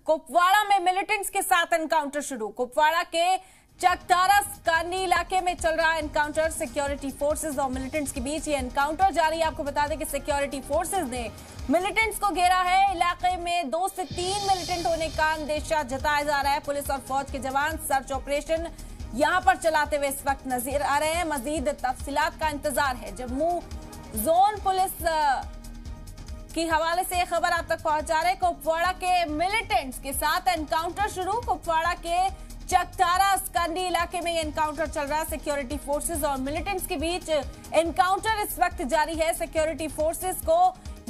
कुपवाड़ा में मिलिटेंट्स के साथ एनकाउंटर शुरू। कुपवाड़ा के चकतारस कांडी इलाके में चल रहा एनकाउंटर। सिक्योरिटी फोर्सेस और मिलिटेंट्स के बीच ये एनकाउंटर जारी है। आपको बता दें कि सिक्योरिटी फोर्सेस ने मिलिटेंट्स को घेरा है। इलाके में 2 से 3 मिलिटेंट होने का अंदेशा जताया जा रहा है। पुलिस और फौज के जवान सर्च ऑपरेशन यहां पर चलाते हुए इस वक्त नजर आ रहे हैं। मजीद तफसीलात का इंतजार है। जम्मू जोन पुलिस की हवाले से खबर आप तक पहुंचा रहे। कुपवाड़ा के मिलिटेंट्स के साथ एनकाउंटर शुरू। कुपवाड़ा के चकतारा स्कंदी इलाके में एनकाउंटर चल रहा है। सिक्योरिटी फोर्सेस और मिलिटेंट्स के बीच एनकाउंटर इस वक्त जारी है। सिक्योरिटी फोर्सेस को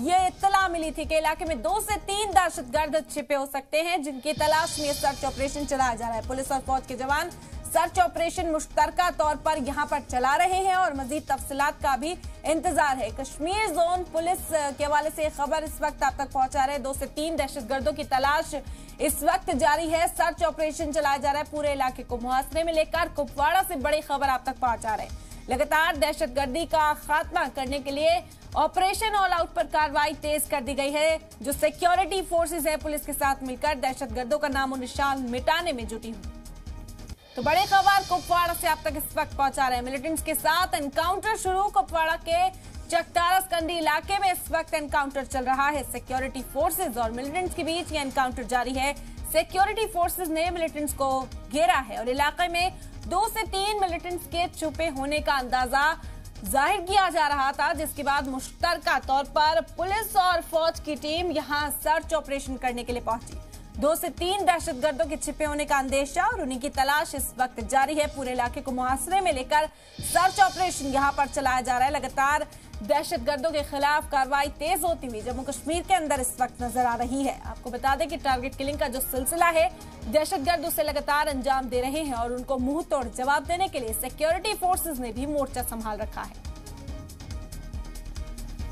ये इत्तला मिली थी कि इलाके में 2 से 3 दहशतगर्द छिपे हो सकते हैं, जिनकी तलाश में सर्च ऑपरेशन चलाया जा रहा है। पुलिस और फौज के जवान सर्च ऑपरेशन मुश्तरका तौर पर यहां पर चला रहे हैं और मजीद तफसीलात का भी इंतजार है। कश्मीर जोन पुलिस के हवाले से खबर इस वक्त आप तक पहुंचा रहे हैं। 2 से 3 दहशतगर्दों की तलाश इस वक्त जारी है। सर्च ऑपरेशन चलाया जा रहा है। पूरे इलाके को मुहासरे में लेकर कुपवाड़ा से बड़ी खबर आप तक पहुंचा रहे हैं। लगातार दहशतगर्दी का खात्मा करने के लिए ऑपरेशन ऑल आउट पर कार्रवाई तेज कर दी गई है। जो सिक्योरिटी फोर्सेज है पुलिस के साथ मिलकर दहशतगर्दों का नामो निशान मिटाने में जुटी हुई। तो बड़ी खबर कुपवाड़ा से आप तक इस वक्त पहुंचा रहे हैं। मिलिटेंट्स के साथ एनकाउंटर शुरू। कुपवाड़ा के चकतारस कंडी इलाके में इस वक्त एनकाउंटर चल रहा है। सिक्योरिटी फोर्सेज और मिलिटेंट्स के बीच ये एनकाउंटर जारी है। सिक्योरिटी फोर्सेज ने मिलिटेंट्स को घेरा है और इलाके में 2 से 3 मिलिटेंट्स के छुपे होने का अंदाजा जाहिर किया जा रहा था, जिसके बाद मुश्तरका तौर पर पुलिस और फौज की टीम यहां सर्च ऑपरेशन करने के लिए पहुंची। 2 से 3 दहशतगर्दों के छिपे होने का अंदेशा और उन्हीं की तलाश इस वक्त जारी है। पूरे इलाके को मुहासरे में लेकर सर्च ऑपरेशन यहां पर चलाया जा रहा है। लगातार दहशतगर्दों के खिलाफ कार्रवाई तेज होती हुई जम्मू कश्मीर के अंदर इस वक्त नजर आ रही है। आपको बता दें कि टारगेट किलिंग का जो सिलसिला है, दहशतगर्द उसे लगातार अंजाम दे रहे हैं और उनको मुंह तोड़ जवाब देने के लिए सिक्योरिटी फोर्सेज ने भी मोर्चा संभाल रखा है।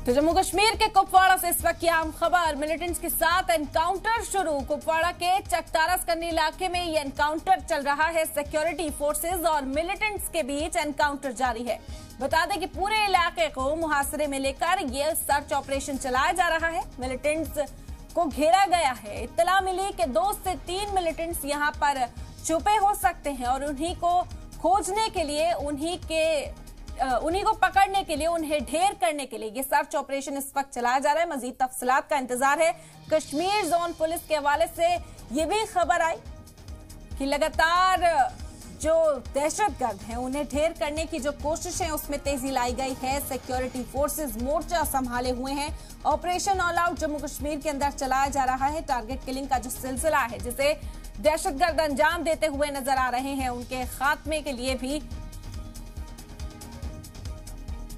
तो जम्मू कश्मीर के कुपवाड़ा से इस वक्त की अहम खबर। मिलिटेंट्स के साथ एनकाउंटर शुरू। कुपवाड़ा के चकतारा स्कंदी इलाके में ये एनकाउंटर चल रहा है। सिक्योरिटी फोर्सेज और मिलिटेंट्स के बीच एनकाउंटर जारी है। बता दें कि पूरे इलाके को मुहासरे में लेकर ये सर्च ऑपरेशन चलाया जा रहा है। मिलिटेंट्स को घेरा गया है। इत्तला मिली कि 2 से 3 मिलिटेंट्स यहां पर छुपे हो सकते हैं और उन्हीं को खोजने के लिए, उन्हीं को पकड़ने के लिए, उन्हें ढेर करने के लिए ये सर्च ऑपरेशन इस वक्त चलाया जा रहा है। मजीद तफसीलात का इंतजार है। कश्मीर जोन पुलिस के हवाले से ये भी खबर आई कि लगातार जो दहशतगर्द हैं उन्हें ढेर करने की जो कोशिश है उसमें तेजी लाई गई है। सिक्योरिटी फोर्सेज मोर्चा संभाले हुए हैं। Operation all out Jammu Kashmir के अंदर चलाया जा रहा है। टारगेट किलिंग का जो सिलसिला है, जिसे दहशतगर्द अंजाम देते हुए नजर आ रहे हैं, उनके खात्मे के लिए भी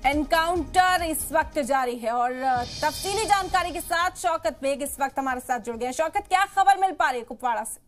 एनकाउंटर इस वक्त जारी है। और तफसीली जानकारी के साथ शौकत बेग इस वक्त हमारे साथ जुड़ गए। शौकत, क्या खबर मिल पा रही है कुपवाड़ा से?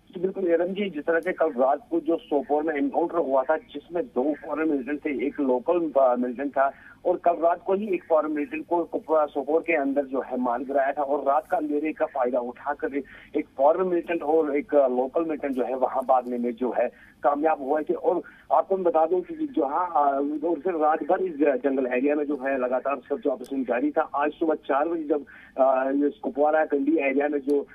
बिल्कुल एरम जी, जिस तरह से कल रात को जो सोपोर में एनकाउंटर हुआ था, जिसमें 2 फॉरेन मिलिटेंट थे, एक लोकल मिलिटेंट था, और कल रात को ही एक फॉरेन मिलिटेंट को सोपोर के अंदर जो है मार गिराया था। और रात का अंधेरे का फायदा उठाकर एक फॉरेन मिलिटेंट और एक लोकल मिलिटेंट जो है वहां भागने में जो है कामयाब हुए थे। और आपको मैं बता दूं कि जो फिर रात भर इस जंगल एरिया में जो है लगातार सर्च ऑपरेशन जारी था। आज सुबह 4 बजे जब कुपवाड़ा कंडी एरिया में जो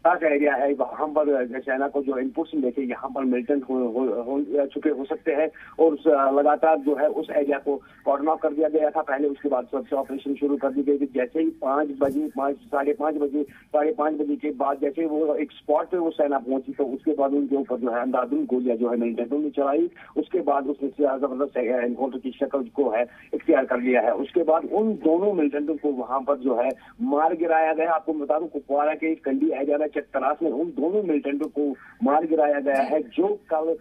एरिया है, वहां पर चाइना को जो इनपुट्स लेके यहाँ पर मिलिटेंट छुपे हो सकते हैं और लगातार जो है उस एरिया को कॉर्डन ऑफ कर दिया गया था पहले। उसके बाद सर्च ऑपरेशन शुरू कर दी गई थी। जैसे ही 5 बजे के बाद जैसे वो एक स्पॉट पे वो सेना पहुंची, तो उसके बाद उनके ऊपर जो है अंधाधुंध गोलियां जो है मिलिटेंटों ने चलाई। उसके बाद उसने जबरदस्त एनकाउंटर की शक्ल को है इख्तियार कर लिया है। उसके बाद उन दोनों मिलिटेंटों को वहां पर जो है मार गिराया गया। आपको बता दूं कुपवाड़ा के कंडी एरिया में चकतारास में उन दोनों मिलिटेंटों को मार गिराया गया है, जो कल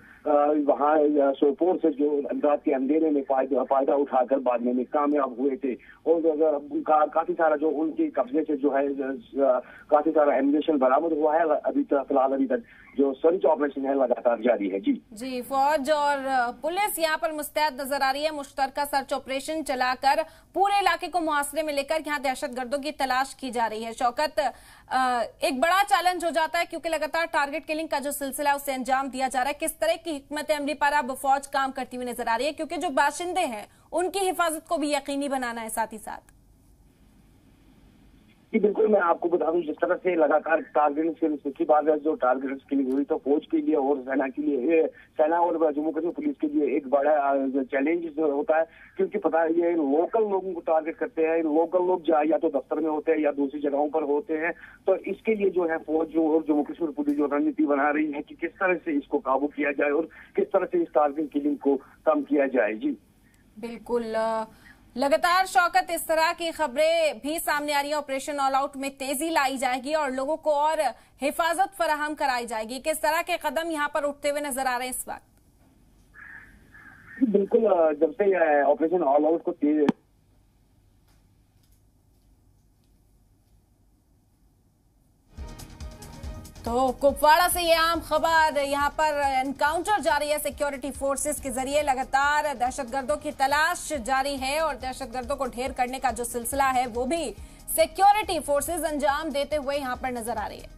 वहां सोपोर से जो रात के अंधेरे में फायदा उठाकर भागने में कामयाब हुए थे। और काफी सारा जो उनके कब्जे से जो है काफी सारा एम्युनिशन बरामद हुआ है। फिलहाल अभी तक जो सर्च ऑपरेशन है लगातार जारी है। जी, फौज और पुलिस यहाँ पर मुस्तैद नजर आ रही है। मुश्तरका सर्च ऑपरेशन चलाकर पूरे इलाके को मुहासरे में लेकर यहाँ दहशतगर्दों की तलाश की जा रही है। शौकत, एक बड़ा चैलेंज हो जाता है क्योंकि लगातार टारगेट किलिंग का जो सिलसिला है उसे अंजाम दिया जा रहा है। किस तरह की हिकमत अमली पर अब फौज काम करती हुई नजर आ रही है, क्योंकि जो बाशिंदे हैं उनकी हिफाजत को भी यकीनी बनाना है साथ ही साथ? जी बिल्कुल, मैं आपको बता दूं, जिस तरह से लगातार टारगेट्स की बात है, जो टारगेट्स के लिए हुई तो फौज के लिए और सेना के लिए, सेना और जम्मू कश्मीर पुलिस के लिए एक बड़ा चैलेंज होता है, क्योंकि पता है ये लोकल लोगों को टारगेट करते हैं। लोकल लोग या तो दफ्तर में होते हैं या दूसरी जगहों पर होते हैं। तो इसके लिए जो है फौज और जम्मू कश्मीर पुलिस जो रणनीति बना रही है कि किस तरह से इसको काबू किया जाए और किस तरह से इस टारगेट किलिंग को कम किया जाए। जी बिल्कुल, लगातार शौकत इस तरह की खबरें भी सामने आ रही है। ऑपरेशन ऑल आउट में तेजी लाई जाएगी और लोगों को और हिफाजत फराहम कराई जाएगी। किस तरह के कदम यहाँ पर उठते हुए नजर आ रहे हैं इस वक्त? बिल्कुल, जब से ऑपरेशन ऑल आउट को तेज तो कुपवाड़ा से ये आम खबर, यहाँ पर एनकाउंटर जारी है। सिक्योरिटी फोर्सेस के जरिए लगातार दहशतगर्दों की तलाश जारी है और दहशतगर्दों को ढेर करने का जो सिलसिला है वो भी सिक्योरिटी फोर्सेस अंजाम देते हुए यहाँ पर नजर आ रही है।